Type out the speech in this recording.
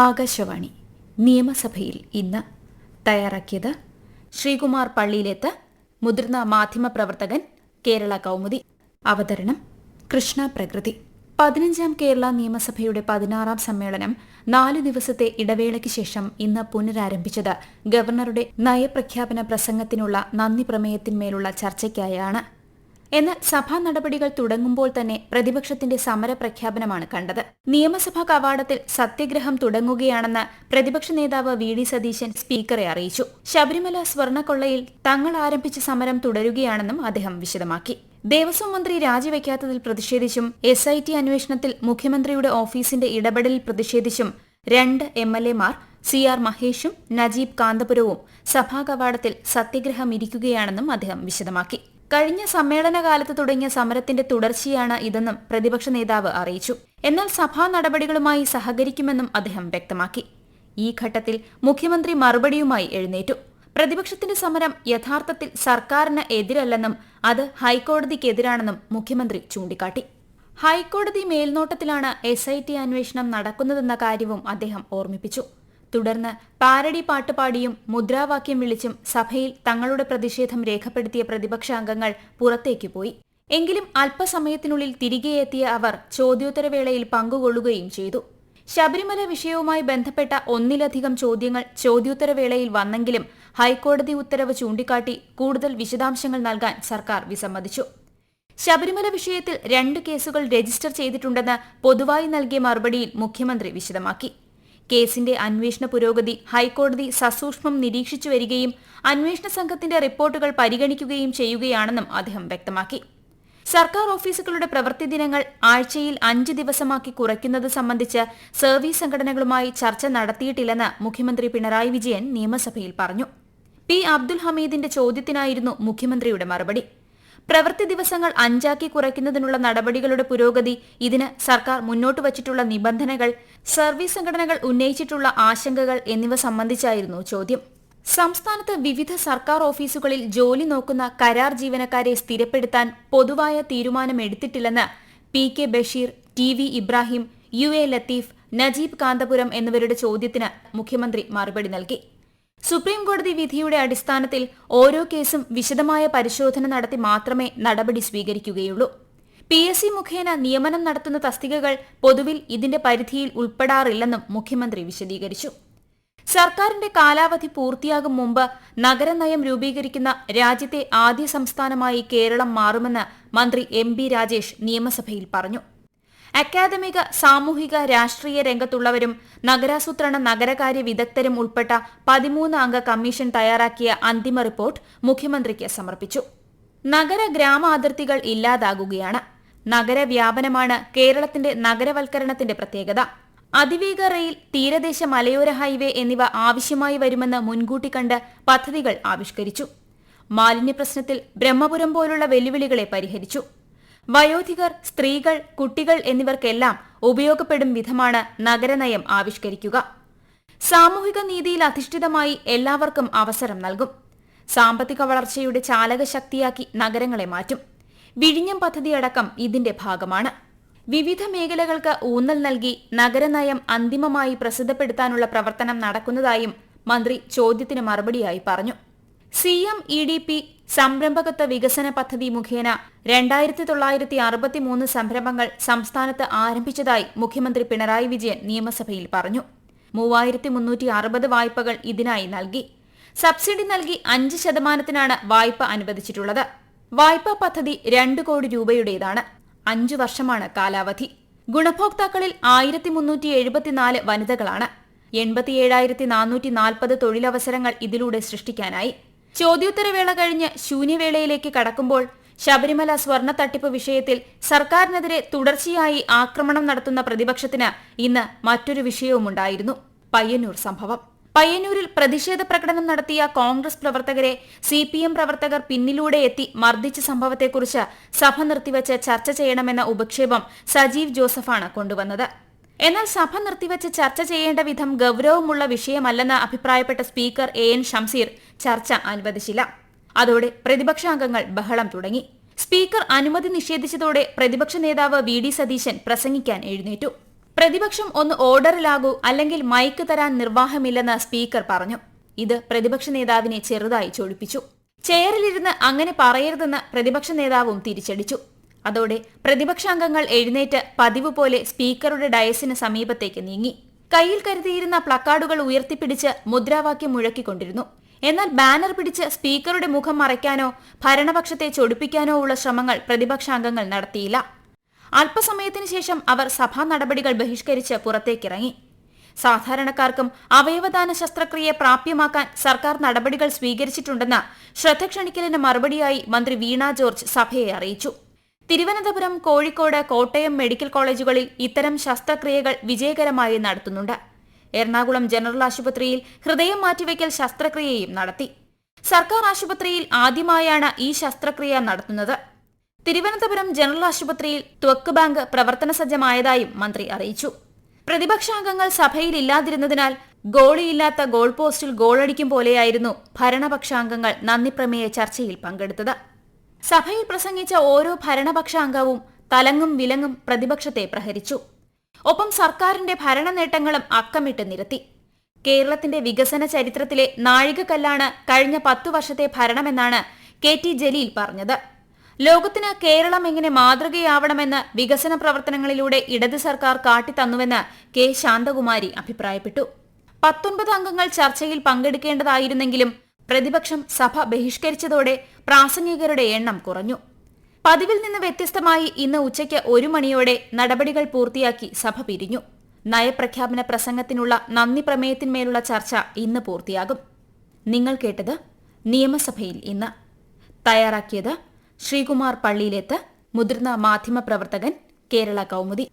ആകാശവാണി നിയമസഭയിൽ ഇന്ന് തയ്യാറാക്കിയത് ശ്രീകുമാർ പള്ളിയിലേത്ത്, മുതിർന്ന മാധ്യമപ്രവർത്തകൻ, കേരള കൗമുദി. അവതരണം കൃഷ്ണ പ്രകൃതി. 15ാം കേരള നിയമസഭയുടെ 16ാം സമ്മേളനം 4 ദിവസത്തെ ഇടവേളയ്ക്ക് ശേഷം ഇന്ന് പുനരാരംഭിച്ചത് ഗവർണറുടെ നയപ്രഖ്യാപന പ്രസംഗത്തിനുള്ള നന്ദി പ്രമേയത്തിന്മേലുള്ള ചർച്ചയ്ക്കായാണ്. എന്നാൽ സഭാ നടപടികൾ തുടങ്ങുമ്പോൾ തന്നെ പ്രതിപക്ഷത്തിന്റെ സമരപ്രഖ്യാപനമാണ് കണ്ടത്. നിയമസഭാ കവാടത്തിൽ സത്യഗ്രഹം തുടങ്ങുകയാണെന്ന് പ്രതിപക്ഷ നേതാവ് വി.ഡി. സതീശൻ സ്പീക്കറെ അറിയിച്ചു. ശബരിമല സ്വർണ്ണക്കൊള്ളയിൽ തങ്ങൾ ആരംഭിച്ച സമരം തുടരുകയാണെന്നും അദ്ദേഹം വിശദമാക്കി. ദേവസ്വം മന്ത്രി രാജിവെക്കാത്തതിൽ പ്രതിഷേധിച്ചും SIT അന്വേഷണത്തിൽ മുഖ്യമന്ത്രിയുടെ ഓഫീസിന്റെ ഇടപെടലിൽ പ്രതിഷേധിച്ചും 2 MLA-മാർ CR മഹേഷും നജീബ് കാന്തപുരവും സഭാ കവാടത്തിൽ സത്യഗ്രഹം ഇരിക്കുകയാണെന്നും അദ്ദേഹം വിശദമാക്കി. കഴിഞ്ഞ സമ്മേളനകാലത്ത് തുടങ്ങിയ സമരത്തിന്റെ തുടർച്ചയാണ് ഇതെന്നും പ്രതിപക്ഷ നേതാവ് അറിയിച്ചു. എന്നാൽ സഭാ നടപടികളുമായി സഹകരിക്കുമെന്നും അദ്ദേഹം വ്യക്തമാക്കി. ഈ ഘട്ടത്തിൽ മുഖ്യമന്ത്രി മറുപടിയുമായി എഴുന്നേറ്റു. പ്രതിപക്ഷത്തിന്റെ സമരം യഥാർത്ഥത്തിൽ സർക്കാരിന് എതിരല്ലെന്നും അത് ഹൈക്കോടതിക്കെതിരാണെന്നും മുഖ്യമന്ത്രി ചൂണ്ടിക്കാട്ടി. ഹൈക്കോടതി മേൽനോട്ടത്തിലാണ് SIT അന്വേഷണം നടക്കുന്നതെന്ന കാര്യവും അദ്ദേഹം ഓർമ്മിപ്പിച്ചു. തുടർന്ന് പാരഡി പാട്ടുപാടിയും മുദ്രാവാക്യം വിളിച്ചും സഭയിൽ തങ്ങളുടെ പ്രതിഷേധം രേഖപ്പെടുത്തിയ പ്രതിപക്ഷാംഗങ്ങൾ പുറത്തേക്ക് പോയി. എങ്കിലും അല്പസമയത്തിനുള്ളിൽ തിരികെ എത്തിയ അവർ ചോദ്യോത്തരവേളയിൽ പങ്കുകൊള്ളുകയും ചെയ്തു. ശബരിമല വിഷയവുമായി ബന്ധപ്പെട്ട 1ലധികം ചോദ്യങ്ങൾ ചോദ്യോത്തരവേളയിൽ വന്നെങ്കിലും ഹൈക്കോടതി ഉത്തരവ് ചൂണ്ടിക്കാട്ടി കൂടുതൽ വിശദാംശങ്ങൾ നൽകാൻ സർക്കാർ വിസമ്മതിച്ചു. ശബരിമല വിഷയത്തിൽ 2 കേസുകൾ രജിസ്റ്റർ ചെയ്തിട്ടുണ്ടെന്ന് പൊതുവായി നൽകിയ മറുപടിയിൽ മുഖ്യമന്ത്രി വിശദമാക്കി. കേസിന്റെ അന്വേഷണ പുരോഗതി ഹൈക്കോടതി സസൂക്ഷ്മം നിരീക്ഷിച്ചു വരികയും അന്വേഷണ സംഘത്തിന്റെ റിപ്പോർട്ടുകൾ പരിഗണിക്കുകയും ചെയ്യുകയാണെന്നും അദ്ദേഹം വ്യക്തമാക്കി. സർക്കാർ ഓഫീസുകളുടെ പ്രവൃത്തി ദിനങ്ങൾ ആഴ്ചയിൽ 5 ദിവസമാക്കി കുറയ്ക്കുന്നത് സംബന്ധിച്ച് സർവീസ് സംഘടനകളുമായി ചർച്ച നടത്തിയിട്ടില്ലെന്ന് മുഖ്യമന്ത്രി പിണറായി വിജയൻ നിയമസഭയിൽ പറഞ്ഞു. P. അബ്ദുൽ ഹമീദിന്റെ ചോദ്യത്തിനായിരുന്നു മുഖ്യമന്ത്രിയുടെ മറുപടി. പ്രവൃത്തി ദിവസങ്ങൾ 5ആക്കി കുറയ്ക്കുന്നതിനുള്ള നടപടികളുടെ പുരോഗതി, ഇതിന് സർക്കാർ മുന്നോട്ട് വച്ചിട്ടുള്ള നിബന്ധനകൾ, സർവീസ് സംഘടനകൾ ഉന്നയിച്ചിട്ടുള്ള ആശങ്കകൾ എന്നിവ സംബന്ധിച്ചായിരുന്നു ചോദ്യം. സംസ്ഥാനത്ത് വിവിധ സർക്കാർ ഓഫീസുകളിൽ ജോലി നോക്കുന്ന കരാർ ജീവനക്കാരെ സ്ഥിരപ്പെടുത്താൻ പൊതുവായ തീരുമാനമെടുത്തിട്ടില്ലെന്ന് P.K. Basheer, TV Ibrahim, UA Latheef, Najeeb Kanthapuram എന്നിവരുടെ ചോദ്യത്തിന് മുഖ്യമന്ത്രി മറുപടി നൽകി. സുപ്രീംകോടതി വിധിയുടെ അടിസ്ഥാനത്തിൽ ഓരോ കേസും വിശദമായ പരിശോധന നടത്തി മാത്രമേ നടപടി സ്വീകരിക്കുകയുള്ളൂ. PSC മുഖേന നിയമനം നടത്തുന്ന തസ്തികകൾ പൊതുവിൽ ഇതിന്റെ പരിധിയിൽ ഉൾപ്പെടാറില്ലെന്നും മുഖ്യമന്ത്രി വിശദീകരിച്ചു. സർക്കാരിന്റെ കാലാവധി പൂർത്തിയാകും മുമ്പ് നഗരനയം രൂപീകരിക്കുന്ന രാജ്യത്തെ ആദ്യ സംസ്ഥാനമായി കേരളം മാറുമെന്ന് മന്ത്രി MB രാജേഷ് നിയമസഭയിൽ പറഞ്ഞു. അക്കാദമിക, സാമൂഹിക, രാഷ്ട്രീയ രംഗത്തുള്ളവരും നഗരാസൂത്രണ നഗരകാര്യ വിദഗ്ധരും ഉൾപ്പെട്ട 13 അംഗ കമ്മീഷൻ തയ്യാറാക്കിയ അന്തിമ റിപ്പോർട്ട് മുഖ്യമന്ത്രിക്ക് സമർപ്പിച്ചു. നഗര ഗ്രാമ അതിർത്തികൾ ഇല്ലാതാകുകയാണ്. നഗരവ്യാപനമാണ് കേരളത്തിന്റെ നഗരവൽക്കരണത്തിന്റെ പ്രത്യേകത. അതിവേഗ റെയിൽ, തീരദേശ മലയോര ഹൈവേ എന്നിവ ആവശ്യമായി വരുമെന്ന് മുൻകൂട്ടി കണ്ട് പദ്ധതികൾ ആവിഷ്കരിച്ചു. മാലിന്യ പ്രശ്നത്തിൽ ബ്രഹ്മപുരം പോലുള്ള വെല്ലുവിളികളെ പരിഹരിച്ചു. വയോധികർ, സ്ത്രീകൾ, കുട്ടികൾ എന്നിവർക്കെല്ലാം ഉപയോഗപ്പെടും വിധമാണ് നഗരനയം ആവിഷ്കരിക്കുക. സാമൂഹിക നീതിയിൽ അധിഷ്ഠിതമായി എല്ലാവർക്കും അവസരം നൽകും. സാമ്പത്തിക വളർച്ചയുടെ ചാലകശക്തിയാക്കി നഗരങ്ങളെ മാറ്റും. വിഴിഞ്ഞം പദ്ധതിയടക്കം ഇതിന്റെ ഭാഗമാണ്. വിവിധ മേഖലകൾക്ക് ഊന്നൽ നൽകി നഗരനയം അന്തിമമായി പ്രസിദ്ധപ്പെടുത്താനുള്ള പ്രവർത്തനം നടക്കുന്നതായും മന്ത്രി ചോദ്യത്തിന് മറുപടിയായി പറഞ്ഞു. CMEDP സംരംഭകത്വ വികസന പദ്ധതി മുഖേന 2963 സംരംഭങ്ങൾ സംസ്ഥാനത്ത് ആരംഭിച്ചതായി മുഖ്യമന്ത്രി പിണറായി വിജയൻ നിയമസഭയിൽ പറഞ്ഞു. 3360 വായ്പകൾ ഇതിനായി നൽകി. സബ്സിഡി നൽകി 5% വായ്പ അനുവദിച്ചിട്ടുള്ളത്. വായ്പാ പദ്ധതി 2 കോടി രൂപയുടേതാണ്. 5 വർഷമാണ് കാലാവധി. ഗുണഭോക്താക്കളിൽ 1374 വനിതകളാണ്. 87,440 തൊഴിലവസരങ്ങൾ ഇതിലൂടെ സൃഷ്ടിക്കാനായി. ചോദ്യോത്തരവേള കഴിഞ്ഞ് ശൂന്യവേളയിലേക്ക് കടക്കുമ്പോൾ ശബരിമല സ്വർണ്ണ തട്ടിപ്പ് വിഷയത്തിൽ സർക്കാരിനെതിരെ തുടർച്ചയായി ആക്രമണം നടത്തുന്ന പ്രതിപക്ഷത്തിന് ഇന്ന് മറ്റൊരു വിഷയവുമുണ്ടായിരുന്നു: പയ്യന്നൂർ സംഭവം. പയ്യന്നൂരിൽ പ്രതിഷേധ പ്രകടനം നടത്തിയ കോൺഗ്രസ് പ്രവർത്തകരെ CPM പ്രവർത്തകർ പിന്നിലൂടെ എത്തി മർദ്ദിച്ച സംഭവത്തെക്കുറിച്ച് സഭ നിർത്തിവച്ച് ചർച്ച ചെയ്യണമെന്ന ഉപക്ഷേപം സജീവ് ജോസഫാണ് കൊണ്ടുവന്നത്. എന്നാൽ സഭ നിർത്തിവച്ച് ചർച്ച ചെയ്യേണ്ട വിധം ഗൌരവമുള്ള വിഷയമല്ലെന്ന് അഭിപ്രായപ്പെട്ട സ്പീക്കർ AN ഷംസീർ ചർച്ച അനുവദിച്ചില്ല. അതോടെ പ്രതിപക്ഷാംഗങ്ങൾ ബഹളം തുടങ്ങി. സ്പീക്കർ അനുമതി നിഷേധിച്ചതോടെ പ്രതിപക്ഷ നേതാവ് വി.ഡി. സതീശൻ പ്രസംഗിക്കാൻ എഴുന്നേറ്റു. പ്രതിപക്ഷം ഒന്ന് ഓർഡറിലാകൂ, അല്ലെങ്കിൽ മൈക്ക് തരാൻ നിർവാഹമില്ലെന്ന് സ്പീക്കർ പറഞ്ഞു. ഇത് പ്രതിപക്ഷ നേതാവിനെ ചെറുതായി ചൊടിപ്പിച്ചു. ചെയറിലിരുന്ന് അങ്ങനെ പറയരുതെന്ന് പ്രതിപക്ഷ നേതാവും തിരിച്ചടിച്ചു. അതോടെ പ്രതിപക്ഷാംഗങ്ങൾ എഴുന്നേറ്റ് പതിവ് പോലെ സ്പീക്കറുടെ ഡയസിന് സമീപത്തേക്ക് നീങ്ങി. കയ്യിൽ കരുതിയിരുന്ന പ്ലക്കാർഡുകൾ ഉയർത്തിപ്പിടിച്ച് മുദ്രാവാക്യം മുഴക്കിക്കൊണ്ടിരുന്നു. എന്നാൽ ബാനർ പിടിച്ച് സ്പീക്കറുടെ മുഖം മറയ്ക്കാനോ ഭരണപക്ഷത്തെ ചൊടിപ്പിക്കാനോ ഉള്ള ശ്രമങ്ങൾ പ്രതിപക്ഷാംഗങ്ങൾ നടത്തിയില്ല. അല്പസമയത്തിനു ശേഷം അവർ സഭാ നടപടികൾ ബഹിഷ്കരിച്ച് പുറത്തേക്കിറങ്ങി. സാധാരണക്കാർക്കും അവയവദാന ശസ്ത്രക്രിയയെ പ്രാപ്യമാക്കാൻ സർക്കാർ നടപടികൾ സ്വീകരിച്ചിട്ടുണ്ടെന്ന് ശ്രദ്ധ ക്ഷണിക്കലിന് മറുപടിയായി മന്ത്രി വീണ ജോർജ് സഭയെ അറിയിച്ചു. തിരുവനന്തപുരം, കോഴിക്കോട്, കോട്ടയം മെഡിക്കൽ കോളേജുകളിൽ ഇത്തരം ശസ്ത്രക്രിയകൾ വിജയകരമായി നടത്തുന്നുണ്ട്. എറണാകുളം ജനറൽ ആശുപത്രിയിൽ ഹൃദയം മാറ്റിവെക്കൽ ശസ്ത്രക്രിയയും നടത്തി. സർക്കാർ ആശുപത്രിയിൽ ആദ്യമായാണ് ഈ ശസ്ത്രക്രിയ നടത്തുന്നത്. തിരുവനന്തപുരം ജനറൽ ആശുപത്രിയിൽ ത്വക്ക് ബാങ്ക് പ്രവർത്തന സജ്ജമായതായും മന്ത്രി അറിയിച്ചു. പ്രതിപക്ഷാംഗങ്ങൾ സഭയിൽ ഇല്ലാതിരുന്നതിനാൽ ഗോളിയില്ലാത്ത ഗോൾ പോസ്റ്റിൽ ഗോളടിക്കും പോലെയായിരുന്നു ഭരണപക്ഷാംഗങ്ങൾ നന്ദിപ്രമേയ ചർച്ചയിൽ പങ്കെടുത്തത്. സഭയിൽ പ്രസംഗിച്ച ഓരോ ഭരണപക്ഷാംഗവും തലങ്ങും വിലങ്ങും പ്രതിപക്ഷത്തെ പ്രഹരിച്ചു. ഒപ്പം സർക്കാരിന്റെ ഭരണ നേട്ടങ്ങളും അക്കമിട്ട് നിരത്തി. കേരളത്തിന്റെ വികസന ചരിത്രത്തിലെ നാഴികക്കല്ലാണ് കഴിഞ്ഞ 10 വർഷത്തെ ഭരണമെന്നാണ് KT ജലീൽ പറഞ്ഞത്. ലോകത്തിന് കേരളം എങ്ങനെ മാതൃകയാവണമെന്ന് വികസന പ്രവർത്തനങ്ങളിലൂടെ ഇടത് സർക്കാർ കാട്ടിത്തന്നുവെന്ന് K ശാന്തകുമാരി അഭിപ്രായപ്പെട്ടു. 19 അംഗങ്ങൾ ചർച്ചയിൽ പങ്കെടുക്കേണ്ടതായിരുന്നെങ്കിലും പ്രതിപക്ഷം സഭ ബഹിഷ്കരിച്ചതോടെ പ്രാസംഗികരുടെ എണ്ണം കുറഞ്ഞു. പതിവിൽ നിന്ന് വ്യത്യസ്തമായി ഇന്ന് ഉച്ചയ്ക്ക് 1 മണിയോടെ നടപടികൾ പൂർത്തിയാക്കി സഭ പിരിഞ്ഞു. നയപ്രഖ്യാപന പ്രസംഗത്തിനുള്ള നന്ദി പ്രമേയത്തിന്മേലുള്ള ചർച്ച ഇന്ന് പൂർത്തിയാകും. നിങ്ങൾ കേട്ടത് നിയമസഭയിൽ ഇന്ന്. തയ്യാറാക്കിയത് ശ്രീകുമാർ പള്ളിയിലേത്ത്, മുതിർന്ന മാധ്യമപ്രവർത്തകൻ, കേരള കൗമുദി.